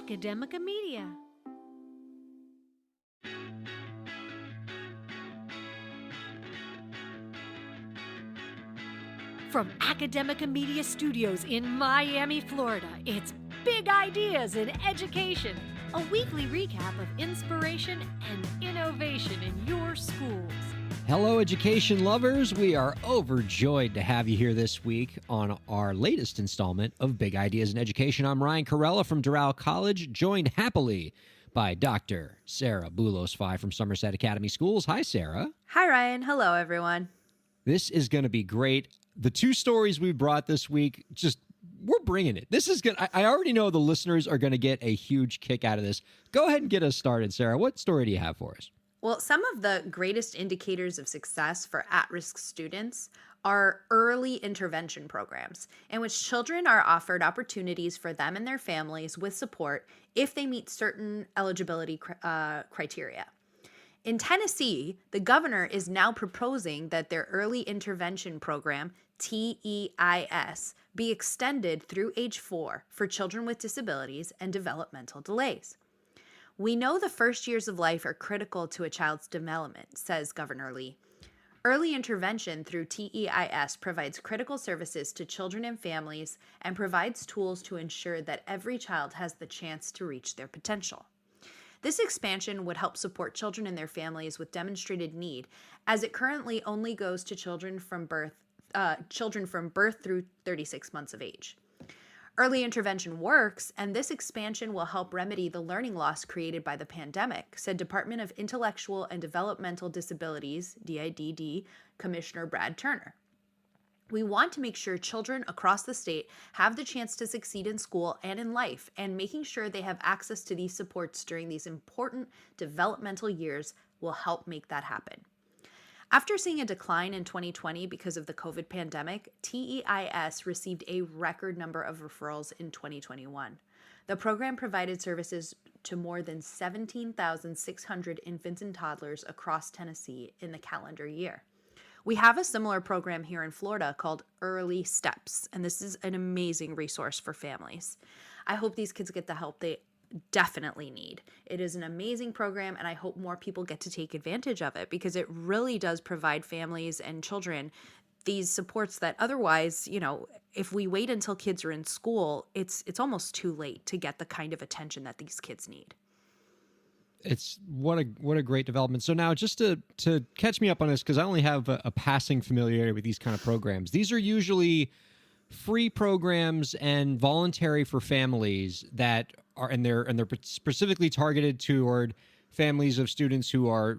Academica Media. From Academica Media Studios in Miami, Florida, it's Big Ideas in Education, a weekly recap of inspiration and innovation in your schools. Hello, education lovers. We are overjoyed to have you here this week on our latest installment of Big Ideas in Education. I'm Ryan Kairalla from Doral College, joined happily by Dr. Sarah Boulos from Somerset Academy Schools. Hi, Sarah. Hi, Ryan. Hello, everyone. This is going to be great. The two stories we brought this week, we're bringing it. This is good. I already know the listeners are going to get a huge kick out of this. Go ahead and get us started, Sarah. What story do you have for us? Well, some of the greatest indicators of success for at-risk students are early intervention programs in which children are offered opportunities for them and their families with support if they meet certain eligibility criteria. In Tennessee, the governor is now proposing that their early intervention program, TEIS, be extended through age 4 for children with disabilities and developmental delays. We know the first years of life are critical to a child's development, says Governor Lee. Early intervention through TEIS provides critical services to children and families and provides tools to ensure that every child has the chance to reach their potential. This expansion would help support children and their families with demonstrated need, as it currently only goes to children from birth through 36 months of age. Early intervention works, and this expansion will help remedy the learning loss created by the pandemic, said Department of Intellectual and Developmental Disabilities, DIDD, Commissioner Brad Turner. We want to make sure children across the state have the chance to succeed in school and in life, and making sure they have access to these supports during these important developmental years will help make that happen. After seeing a decline in 2020 because of the COVID pandemic, TEIS received a record number of referrals in 2021. The program provided services to more than 17,600 infants and toddlers across Tennessee in the calendar year. We have a similar program here in Florida called Early Steps, and this is an amazing resource for families. I hope these kids get the help they definitely need. It is an amazing program, and I hope more people get to take advantage of it because it really does provide families and children these supports that otherwise, if we wait until kids are in school, it's almost too late to get the kind of attention that these kids need. It's what a great development. So now just to catch me up on this, because I only have a passing familiarity with these kind of programs. These are usually free programs and voluntary for families that are, and they're specifically targeted toward families of students who are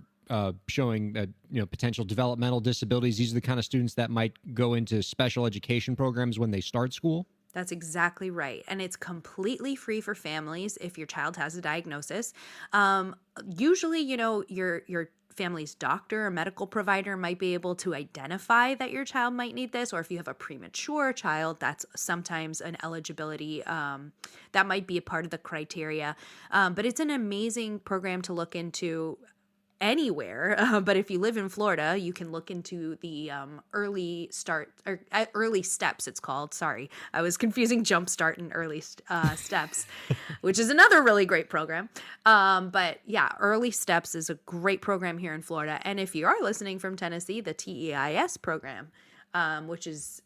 showing potential developmental disabilities. These are the kind of students that might go into special education programs when they start school. That's exactly right. And it's completely free for families if your child has a diagnosis. Usually, your family's doctor or medical provider might be able to identify that your child might need this, or if you have a premature child, that's sometimes an eligibility that might be a part of the criteria. But it's an amazing program to look into anywhere, but if you live in Florida, you can look into the early steps, it's called. Sorry, I was confusing Jump Start and early steps, which is another really great program. But yeah, Early Steps is a great program here in Florida. And if you are listening from Tennessee, the TEIS program, which is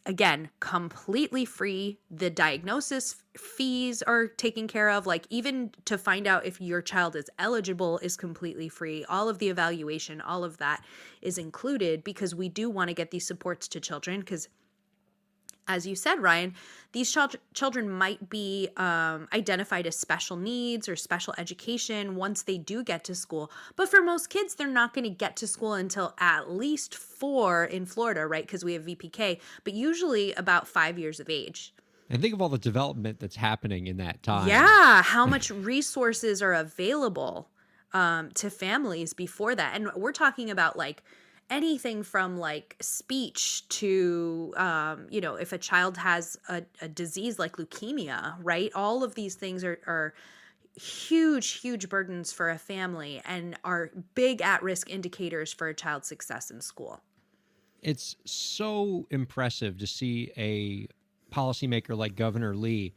again, completely free. The diagnosis fees are taken care of. Like, even to find out if your child is eligible is completely free. All of the evaluation, all of that is included because we do want to get these supports to children because, as you said, Ryan, these children might be identified as special needs or special education once they do get to school. But for most kids, they're not going to get to school until at least 4 in Florida, right? Because we have VPK, but usually about 5 years of age. And think of all the development that's happening in that time. Yeah, how much resources are available to families before that. And we're talking about anything from speech to, if a child has a disease like leukemia, right? All of these things are huge burdens for a family and are big at-risk indicators for a child's success in school. It's so impressive to see a policymaker like Governor Lee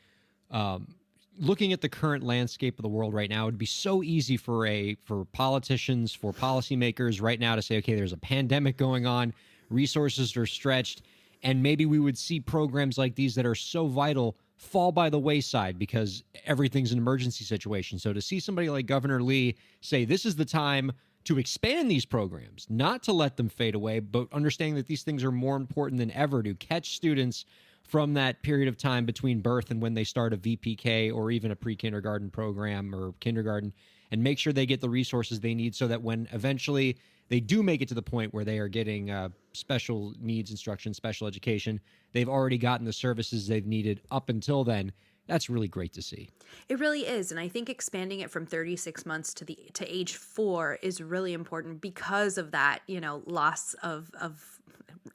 looking at the current landscape of the world right now, it would be so easy for politicians, for policymakers right now to say, okay, there's a pandemic going on, resources are stretched, and maybe we would see programs like these that are so vital fall by the wayside because everything's an emergency situation. So to see somebody like Governor Lee say this is the time to expand these programs, not to let them fade away, but understanding that these things are more important than ever to catch students from that period of time between birth and when they start a VPK or even a pre-kindergarten program or kindergarten, and make sure they get the resources they need so that when eventually they do make it to the point where they are getting special needs instruction, special education, they've already gotten the services they've needed up until then. That's really great to see. It really is. And I think expanding it from 36 months to age 4 is really important because of that, loss of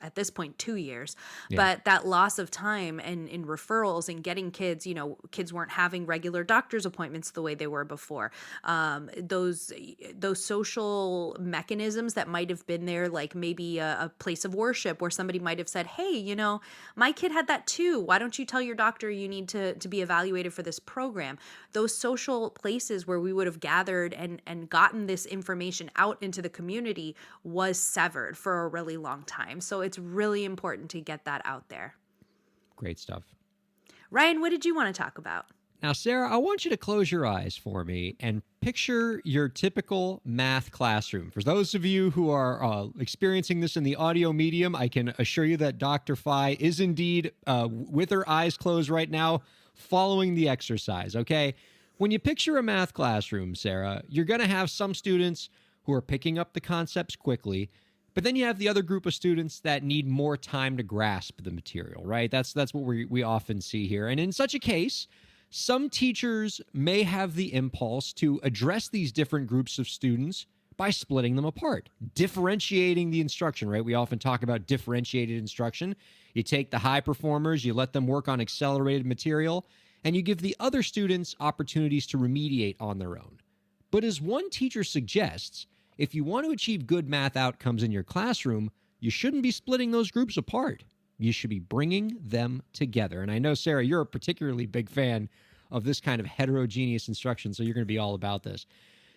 at this point 2 years, but that loss of time and in referrals and getting kids, kids weren't having regular doctor's appointments the way they were before. Those social mechanisms that might have been there, like maybe a place of worship where somebody might have said, hey, my kid had that too. Why don't you tell your doctor you need to be evaluated for this program? Those social places where we would have gathered and gotten this information out into the community was severed for a really long time. So it's really important to get that out there. Great stuff. Ryan, what did you want to talk about? Now, Sarah, I want you to close your eyes for me and picture your typical math classroom. For those of you who are experiencing this in the audio medium, I can assure you that Dr. Phi is indeed, with her eyes closed right now, following the exercise, okay? When you picture a math classroom, Sarah, you're going to have some students who are picking up the concepts quickly, but then you have the other group of students that need more time to grasp the material, right? That's what we often see here. And in such a case, some teachers may have the impulse to address these different groups of students by splitting them apart, differentiating the instruction, right? We often talk about differentiated instruction. You take the high performers, you let them work on accelerated material, and you give the other students opportunities to remediate on their own. But as one teacher suggests, if you want to achieve good math outcomes in your classroom, you shouldn't be splitting those groups apart. You should be bringing them together. And I know, Sarah, you're a particularly big fan of this kind of heterogeneous instruction, so you're going to be all about this.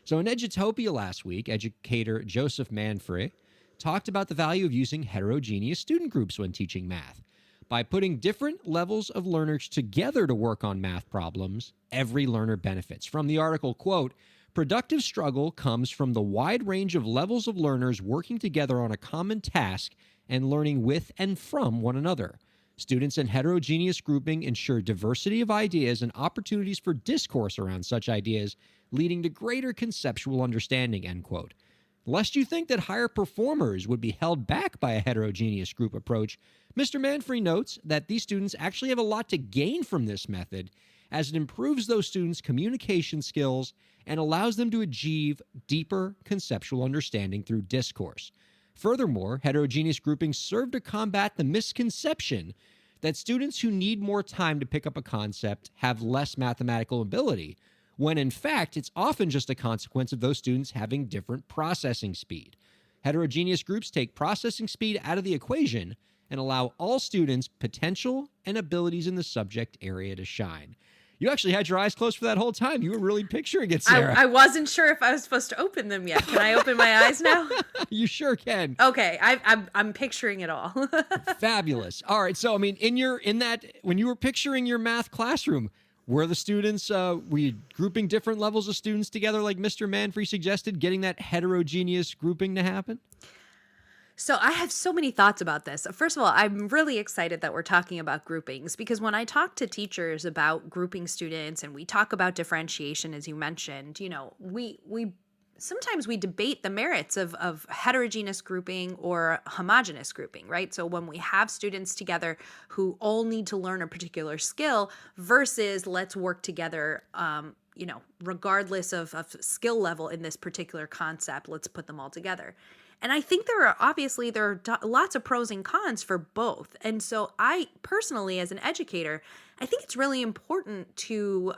So in Edutopia last week, educator Joseph Manfrey talked about the value of using heterogeneous student groups when teaching math. By putting different levels of learners together to work on math problems, every learner benefits. From the article, quote, "Productive struggle comes from the wide range of levels of learners working together on a common task and learning with and from one another. Students in heterogeneous grouping ensure diversity of ideas and opportunities for discourse around such ideas, leading to greater conceptual understanding," end quote. Lest you think that higher performers would be held back by a heterogeneous group approach, Mr. Manfrey notes that these students actually have a lot to gain from this method, as it improves those students' communication skills and allows them to achieve deeper conceptual understanding through discourse. Furthermore, heterogeneous groupings serve to combat the misconception that students who need more time to pick up a concept have less mathematical ability, when in fact it's often just a consequence of those students having different processing speed. Heterogeneous groups take processing speed out of the equation and allow all students' potential and abilities in the subject area to shine. You actually had your eyes closed for that whole time. You were really picturing it, Sarah. I wasn't sure if I was supposed to open them yet. Can I open my eyes now? You sure can. Okay, I'm picturing it all. Fabulous. All right, so I mean, when you were picturing your math classroom, were the students, were you grouping different levels of students together like Mr. Manfrey suggested, getting that heterogeneous grouping to happen? So I have so many thoughts about this. First of all, I'm really excited that we're talking about groupings because when I talk to teachers about grouping students and we talk about differentiation, as you mentioned, we sometimes we debate the merits of heterogeneous grouping or homogeneous grouping, right? So when we have students together who all need to learn a particular skill versus let's work together, regardless of skill level in this particular concept, let's put them all together. And I think there are lots of pros and cons for both. And so I personally, as an educator, I think it's really important to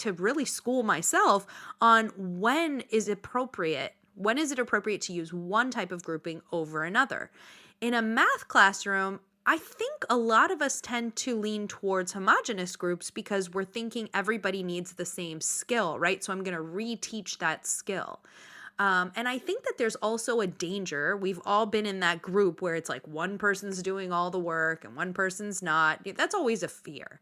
really school myself on when is it appropriate to use one type of grouping over another. In a math classroom, I think a lot of us tend to lean towards homogenous groups because we're thinking everybody needs the same skill, right? So I'm going to reteach that skill. And I think that there's also a danger. We've all been in that group where it's like one person's doing all the work and one person's not. That's always a fear.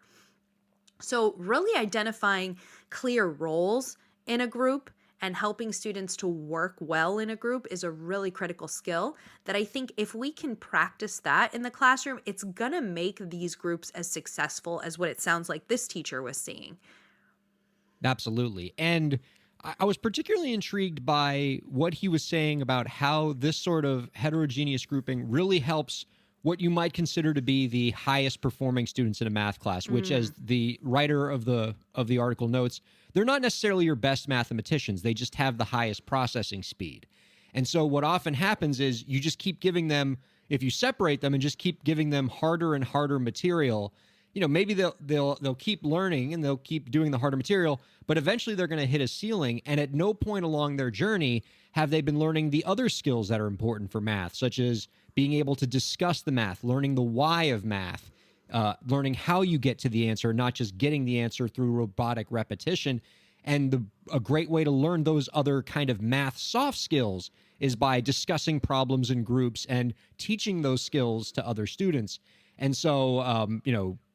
So really identifying clear roles in a group and helping students to work well in a group is a really critical skill that I think if we can practice that in the classroom, it's going to make these groups as successful as what it sounds like this teacher was seeing. Absolutely. And I was particularly intrigued by what he was saying about how this sort of heterogeneous grouping really helps what you might consider to be the highest performing students in a math class, which, as the writer of the article notes, they're not necessarily your best mathematicians. They just have the highest processing speed. And so what often happens is you just keep giving them, if you separate them and just keep giving them harder and harder material, maybe they'll keep learning and they'll keep doing the harder material, but eventually they're going to hit a ceiling. And at no point along their journey have they been learning the other skills that are important for math, such as being able to discuss the math, learning the why of math, learning how you get to the answer, not just getting the answer through robotic repetition. And a great way to learn those other kind of math soft skills is by discussing problems in groups and teaching those skills to other students. And so,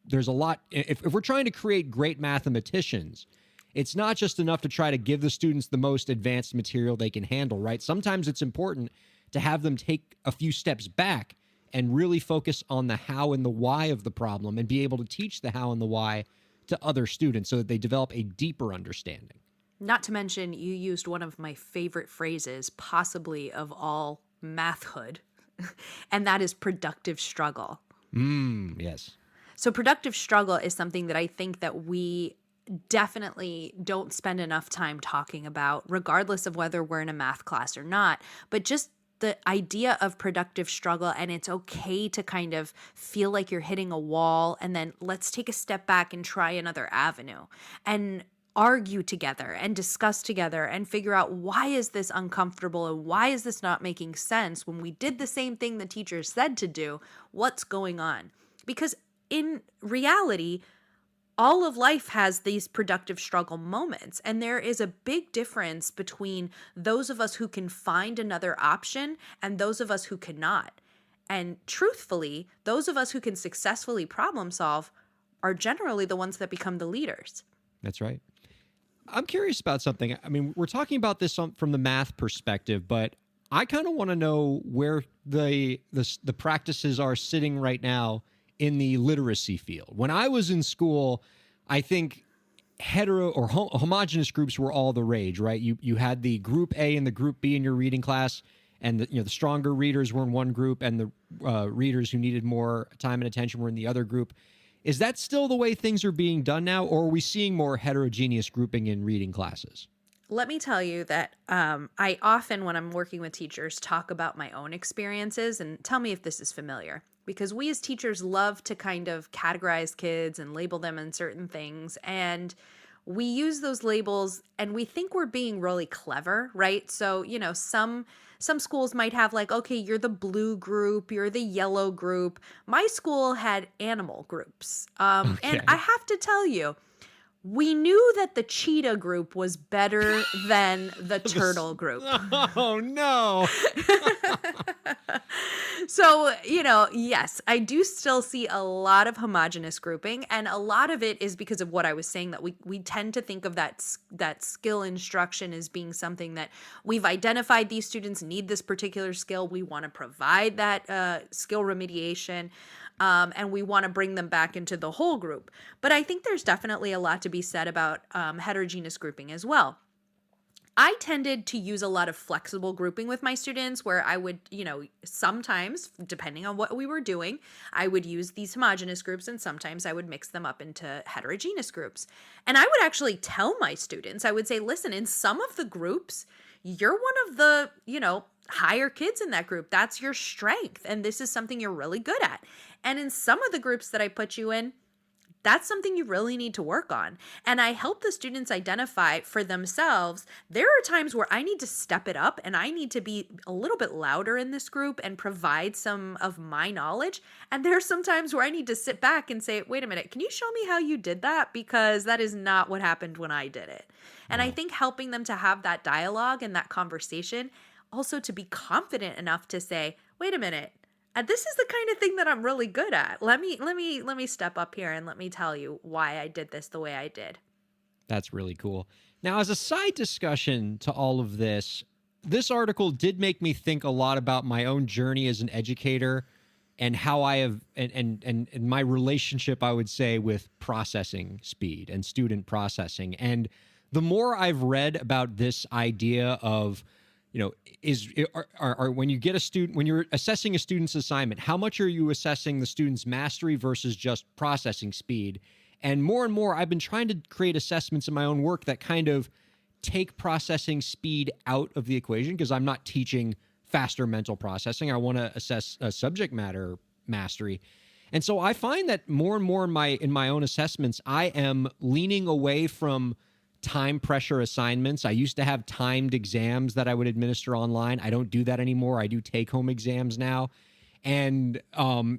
there's a lot. If we're trying to create great mathematicians, it's not just enough to try to give the students the most advanced material they can handle, right? Sometimes it's important to have them take a few steps back and really focus on the how and the why of the problem and be able to teach the how and the why to other students so that they develop a deeper understanding. Not to mention, you used one of my favorite phrases, possibly of all mathhood, and that is productive struggle. Yes. So productive struggle is something that I think that we definitely don't spend enough time talking about, regardless of whether we're in a math class or not. But just the idea of productive struggle, and it's okay to kind of feel like you're hitting a wall, and then let's take a step back and try another avenue and argue together and discuss together and figure out, why is this uncomfortable and why is this not making sense when we did the same thing the teacher said to do? What's going on? Because in reality, all of life has these productive struggle moments, and there is a big difference between those of us who can find another option and those of us who cannot. And truthfully, those of us who can successfully problem solve are generally the ones that become the leaders. That's right. I'm curious about something. I mean, we're talking about this from the math perspective, but I kind of want to know where the practices are sitting right now in the literacy field. When I was in school, I think hetero or homogenous groups were all the rage, right? You had the group A and the group B in your reading class, and the stronger readers were in one group, and the readers who needed more time and attention were in the other group. Is that still the way things are being done now, or are we seeing more heterogeneous grouping in reading classes? Let me tell you that I often, when I'm working with teachers, talk about my own experiences, and tell me if this is familiar. Because we as teachers love to kind of categorize kids and label them in certain things. And we use those labels and we think we're being really clever, right? So, some schools might have like, okay, you're the blue group, you're the yellow group. My school had animal groups. And I have to tell you, we knew that the cheetah group was better than the turtle group. Oh, no. So, yes, I do still see a lot of homogenous grouping, and a lot of it is because of what I was saying, that we tend to think of that skill instruction as being something that we've identified these students need this particular skill. We want to provide that skill remediation. And we want to bring them back into the whole group. But I think there's definitely a lot to be said about heterogeneous grouping as well. I tended to use a lot of flexible grouping with my students where I would, sometimes, depending on what we were doing, I would use these homogeneous groups, and sometimes I would mix them up into heterogeneous groups. And I would actually tell my students, I would say, listen, in some of the groups, you're one of the, higher kids in that group. That's your strength. And this is something you're really good at. And in some of the groups that I put you in, that's something you really need to work on. And I help the students identify for themselves, there are times where I need to step it up and I need to be a little bit louder in this group and provide some of my knowledge. And there are some times where I need to sit back and say, wait a minute, can you show me how you did that? Because that is not what happened when I did it. And I think helping them to have that dialogue and that conversation, also to be confident enough to say, wait a minute, this is the kind of thing that I'm really good at. Let me step up here and let me tell you why I did this the way I did. That's really cool. Now, as a side discussion to all of this, this article did make me think a lot about my own journey as an educator and how I have and my relationship, I would say, with processing speed and student processing. And the more I've read about this idea of, when you get a student, when you're assessing a student's assignment, how much are you assessing the student's mastery versus just processing speed? And more, I've been trying to create assessments in my own work that kind of take processing speed out of the equation, because I'm not teaching faster mental processing. I want to assess subject matter mastery. And so I find that more and more in my own assessments, I am leaning away from time pressure assignments. I used to have timed exams that I would administer online. I don't do that anymore. I do take-home exams now. And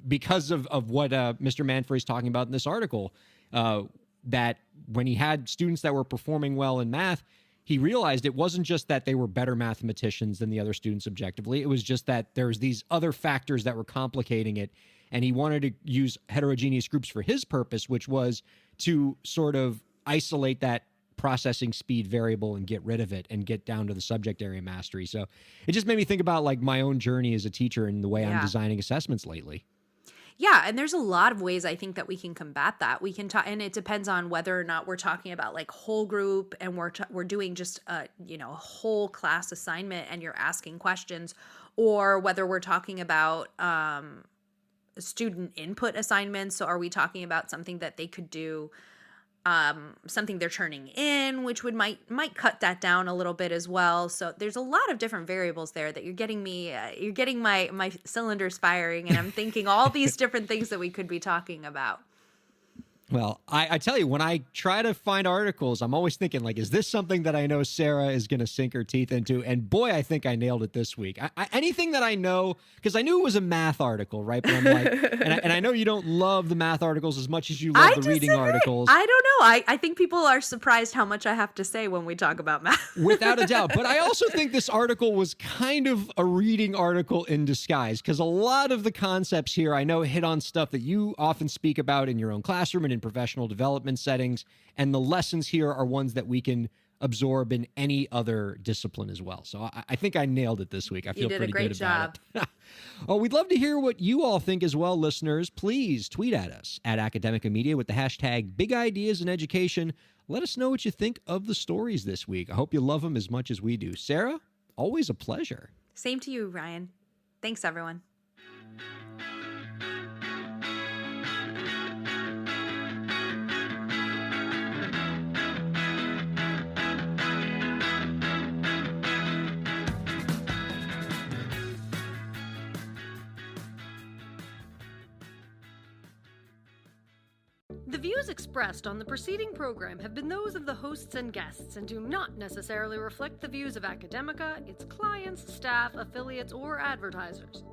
because of what Mr. Manfrey is talking about in this article, that when he had students that were performing well in math, he realized it wasn't just that they were better mathematicians than the other students objectively. It was just that there's these other factors that were complicating it. And he wanted to use heterogeneous groups for his purpose, which was to sort of isolate that processing speed variable and get rid of it and get down to the subject area mastery. So it just made me think about like my own journey as a teacher and the way I'm designing assessments lately. Yeah, and there's a lot of ways I think that we can combat that. We can talk, and it depends on whether or not we're talking about like whole group and we're doing just a whole class assignment and you're asking questions, or whether we're talking about student input assignments. So are we talking about something that they could do, something they're turning in, which might cut that down a little bit as well. So there's a lot of different variables there that you're getting my cylinders firing, and I'm thinking all these different things that we could be talking about. Well, I tell you, when I try to find articles, I'm always thinking, like, is this something that I know Sarah is going to sink her teeth into? And boy, I think I nailed it this week. Anything that I know, because I knew it was a math article, right? But I'm like, and I know you don't love the math articles as much as you love the reading articles. I don't know. I think people are surprised how much I have to say when we talk about math. Without a doubt. But I also think this article was kind of a reading article in disguise, because a lot of the concepts here I know hit on stuff that you often speak about in your own classroom and in professional development settings, and the lessons here are ones that we can absorb in any other discipline as well. So I think I nailed it this week. I feel pretty good about it. Oh, we'd love to hear what you all think as well, listeners. Please tweet at us at Academica Media with the hashtag Big Ideas in Education. Let us know what you think of the stories this week. I hope you love them as much as we do. Sarah, always a pleasure. Same to you, Ryan. Thanks, everyone. The views expressed on the preceding program have been those of the hosts and guests and do not necessarily reflect the views of Academica, its clients, staff, affiliates, or advertisers.